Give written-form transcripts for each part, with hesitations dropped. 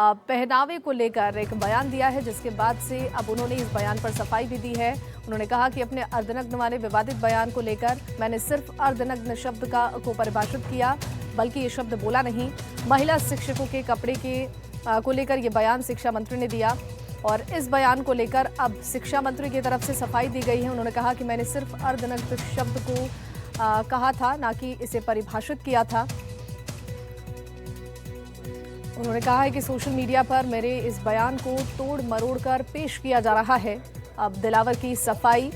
पहनावे को लेकर एक बयान दिया है, जिसके बाद से अब उन्होंने इस बयान पर सफाई भी दी है। उन्होंने कहा कि अपने अर्धनग्न वाले विवादित बयान को लेकर मैंने सिर्फ अर्धनग्न शब्द को परिभाषित किया, बल्कि ये शब्द बोला नहीं। महिला शिक्षकों के कपड़े को लेकर ये बयान शिक्षा मंत्री ने दिया और इस बयान को लेकर अब शिक्षा मंत्री की तरफ से सफाई दी गई है। उन्होंने कहा कि मैंने सिर्फ अर्धनग्न शब्द को कहा था, ना कि इसे परिभाषित किया था। उन्होंने कहा है कि सोशल मीडिया पर मेरे इस बयान को तोड़ मरोड़ कर पेश किया जा रहा है। अब दिलावर की सफाई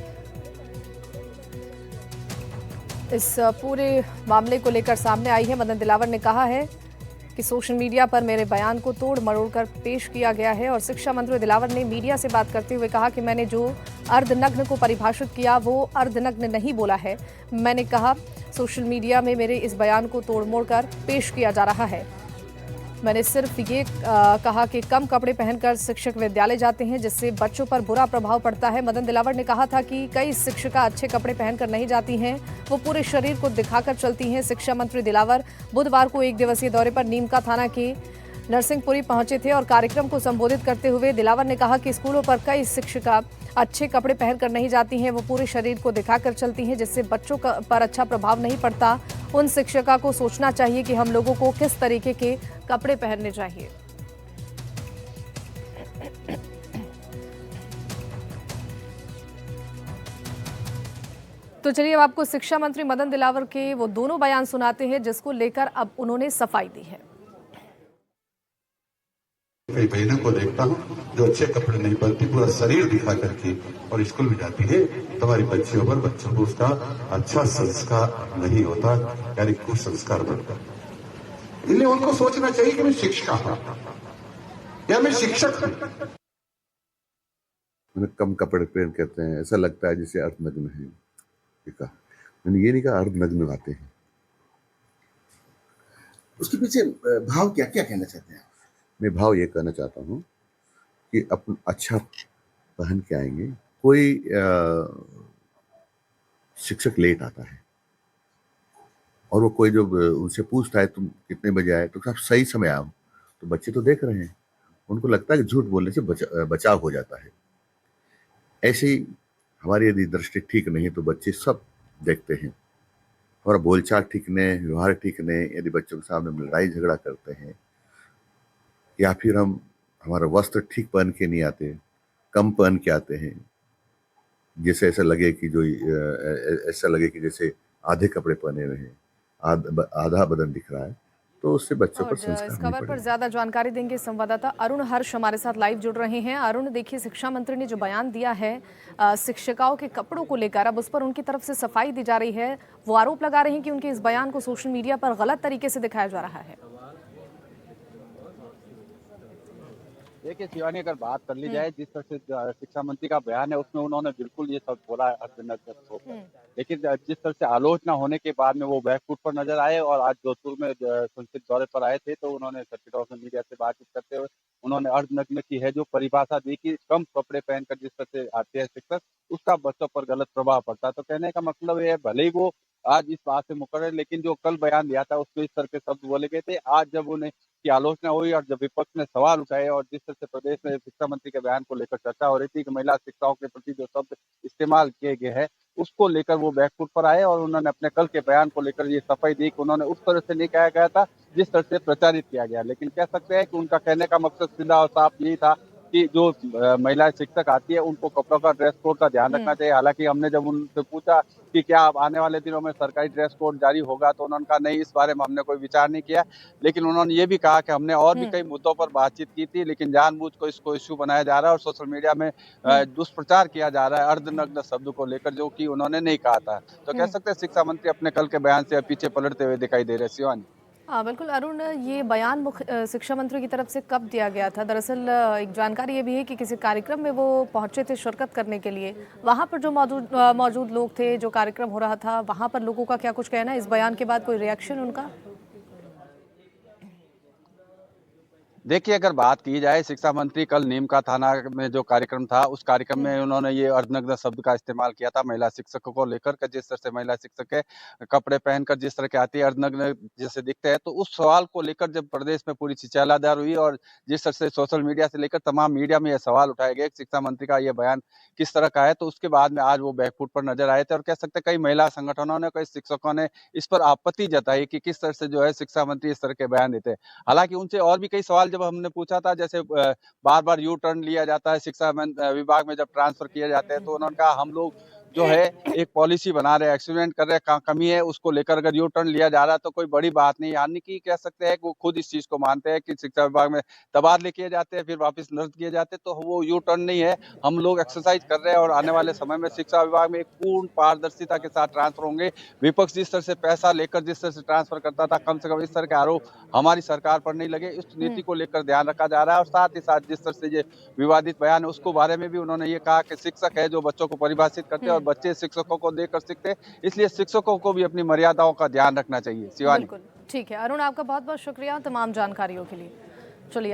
इस पूरे मामले को लेकर सामने आई है। मदन दिलावर ने कहा है कि सोशल मीडिया पर मेरे बयान को तोड़ मरोड़ कर पेश किया गया है और शिक्षा मंत्री दिलावर ने मीडिया से बात करते हुए कहा कि मैंने जो अर्धनग्न को परिभाषित किया वो अर्धनग्न नहीं बोला है। मैंने कहा सोशल मीडिया में मेरे इस बयान को तोड़ मोड़ कर पेश किया जा रहा है। मैंने सिर्फ ये कहा कि कम कपड़े पहनकर शिक्षक विद्यालय जाते हैं, जिससे बच्चों पर बुरा प्रभाव पड़ता है। मदन दिलावर ने कहा था कि कई शिक्षिका अच्छे कपड़े पहनकर नहीं जाती हैं, वो पूरे शरीर को दिखाकर चलती हैं। शिक्षा मंत्री दिलावर बुधवार को एक दिवसीय दौरे पर नीमका थाना के नरसिंहपुरी पहुंचे थे और कार्यक्रम को संबोधित करते हुए दिलावर ने कहा कि स्कूलों पर कई शिक्षिका अच्छे कपड़े पहनकर नहीं जाती हैं, वो पूरे शरीर को दिखाकर चलती हैं, जिससे बच्चों पर अच्छा प्रभाव नहीं पड़ता। उन शिक्षिका को सोचना चाहिए कि हम लोगों को किस तरीके के कपड़े पहनने चाहिए। तो चलिए अब आपको शिक्षा मंत्री मदन दिलावर के वो दोनों बयान सुनाते हैं, जिसको लेकर अब उन्होंने सफाई दी है। कई बहनों को देखता हूँ जो अच्छे कपड़े नहीं पहनती, पूरा शरीर दिखा करके और स्कूल में जाती है। तुम्हारी बच्चियों पर बच्चों को उसका अच्छा संस्कार नहीं होता, यानी कुसंस्कार बनता। इसलिए उनको सोचना चाहिए कि मैं शिक्षिका हूं या मैं शिक्षक हूं। कम कपड़े पहन कहते हैं, ऐसा लगता है जैसे अर्धनग्न है। मैंने ये नहीं कहा अर्धनग्न आते हैं। उसके पीछे भाव क्या क्या कहना चाहते हैं? मैं भाव ये कहना चाहता हूँ कि अपन अच्छा पहन के आएंगे। कोई शिक्षक लेट आता है और वो कोई जो उनसे पूछता है तुम कितने बजे आए, तो सब सही समय आओ, तो बच्चे तो देख रहे हैं, उनको लगता है कि झूठ बोलने से बचाव हो जाता है। ऐसे ही हमारी यदि दृष्टि ठीक नहीं तो बच्चे सब देखते हैं। हमारा बोलचाल ठीक नहीं, व्यवहार ठीक नहीं, यदि बच्चों के सामने लड़ाई झगड़ा करते हैं या फिर हमारा वस्त्र ठीक पहन के नहीं आते, कम पहन के आते हैं, जैसे ऐसा लगे कि जैसे आधे कपड़े पहने हुए हैं, आधा बदन दिख रहा है, तो उससे बच्चों पर संस्कार इस नहीं खबर पर पड़ेगा। ज्यादा जानकारी देंगे संवाददाता अरुण हर्ष हमारे साथ लाइव जुड़ रहे हैं। अरुण, देखिए शिक्षा मंत्री ने जो बयान दिया है शिक्षिकाओं के कपड़ों को लेकर, अब उस पर उनकी तरफ से सफाई दी जा रही है। वो आरोप लगा रहे हैं कि उनके इस बयान को सोशल मीडिया पर गलत तरीके से दिखाया जा रहा है। देखिए शिवानी, अगर बात कर ली जाए जिस तरह से शिक्षा मंत्री का बयान है उसमें उन्होंने बिल्कुल ये सब बोला है अर्धनग्न, लेकिन जिस तरह से आलोचना होने के बाद में वो बैकफुट पर नजर आए और आज जोधपुर में संसद दौरे पर आए थे, तो उन्होंने सर्किट हाउस में मीडिया से बातचीत करते हुए उन्होंने अर्धनग्न की है जो परिभाषा दी कि कम कपड़े पहनकर जिस तरह से आते हैं शिक्षक, उसका बच्चों पर गलत प्रभाव पड़ता है। तो कहने का मतलब ये है, भले ही वो आज इस बात से मुकर है, लेकिन जो कल बयान दिया था उसमें इस तरह के शब्द बोले गए थे। आज जब उन्हें की आलोचना हुई और जब विपक्ष ने सवाल उठाए और जिस तरह से प्रदेश में शिक्षा मंत्री के बयान को लेकर चर्चा हो रही थी कि महिला शिक्षाओं के प्रति जो शब्द इस्तेमाल किए गए हैं उसको लेकर वो बैकफुट पर आए और उन्होंने अपने कल के बयान को लेकर ये सफाई दी कि उन्होंने उस तरह से नहीं कहा गया था जिस तरह से प्रचारित किया गया। लेकिन कह सकते हैं कि उनका कहने का मकसद सीधा और साफ यही था कि जो महिला शिक्षक आती है उनको कपड़ों का, ड्रेस कोड का ध्यान रखना चाहिए। हालांकि हमने जब उनसे पूछा कि क्या अब आने वाले दिनों में सरकारी ड्रेस कोड जारी होगा, तो उन्होंने कहा नहीं, इस बारे में हमने कोई विचार नहीं किया। लेकिन उन्होंने ये भी कहा कि हमने और भी कई मुद्दों पर बातचीत की थी, लेकिन जानबूझ को इसको इश्यू बनाया जा रहा है और सोशल मीडिया में दुष्प्रचार किया जा रहा है अर्धनग्न शब्द को लेकर, जो कि उन्होंने नहीं कहा था। तो कह सकते हैं शिक्षा मंत्री अपने कल के बयान से पीछे पलटते हुए दिखाई दे रहे। शिवानी, हाँ बिल्कुल अरुण, ये बयान शिक्षा मंत्री की तरफ से कब दिया गया था? दरअसल एक जानकारी ये भी है कि किसी कार्यक्रम में वो पहुंचे थे शिरकत करने के लिए। वहां पर जो मौजूद लोग थे, जो कार्यक्रम हो रहा था, वहां पर लोगों का क्या कुछ कहना है? इस बयान के बाद कोई रिएक्शन उनका? देखिए, अगर बात की जाए, शिक्षा मंत्री कल नीम का थाना में जो कार्यक्रम था, उस कार्यक्रम में उन्होंने ये अर्धनग्न शब्द का इस्तेमाल किया था महिला शिक्षकों को लेकर के। जिस तरह से महिला शिक्षक कपड़े पहनकर जिस तरह की आती है, अर्धनग्न जैसे दिखते हैं, तो उस सवाल को लेकर जब प्रदेश में पूरी चिंगारिदार हुई और जिस तरह से सोशल मीडिया से लेकर तमाम मीडिया में यह सवाल उठाए गए, शिक्षा मंत्री का यह बयान किस तरह का है, तो उसके बाद में आज वो बैकफुट पर नजर आए थे और कह सकते हैं कई महिला संगठनों ने, कई शिक्षकों ने इस पर आपत्ति जताई कि किस तरह से जो है शिक्षा मंत्री इस तरह के बयान देते हैं। हालांकि उनसे और भी कई सवाल जब हमने पूछा था, जैसे बार बार यू टर्न लिया जाता है शिक्षा विभाग में जब ट्रांसफर किए जाते हैं, तो उन्होंने कहा हम लोग जो है एक पॉलिसी बना रहे हैं, एक्सपेरिमेंट कर रहे हैं, कमी है उसको लेकर अगर यू टर्न लिया जा रहा है तो कोई बड़ी बात नहीं। यानी कि कह सकते हैं कि वो खुद इस चीज को मानते हैं कि शिक्षा विभाग में तबादले किए जाते हैं फिर वापस निरस्त किए जाते हैं, तो वो यू टर्न नहीं है, हम लोग एक्सरसाइज कर रहे हैं और आने वाले समय में शिक्षा विभाग में एक पूर्ण पारदर्शिता के साथ ट्रांसफर होंगे। विपक्ष जिस तरह से पैसा लेकर जिस तरह से ट्रांसफर करता था, कम से कम इस तरह के आरोप हमारी सरकार पर नहीं लगे, इस नीति को लेकर ध्यान रखा जा रहा है। और साथ ही साथ जिस तरह से ये विवादित बयान है उसको बारे में भी उन्होंने ये कहा कि शिक्षक है जो बच्चों को परिभाषित करते हैं और बच्चे शिक्षकों को देखकर सीखते हैं, इसलिए शिक्षकों को भी अपनी मर्यादाओं का ध्यान रखना चाहिए। शिवानी। बिल्कुल ठीक है अरुण, आपका बहुत बहुत शुक्रिया तमाम जानकारियों के लिए। चलिए।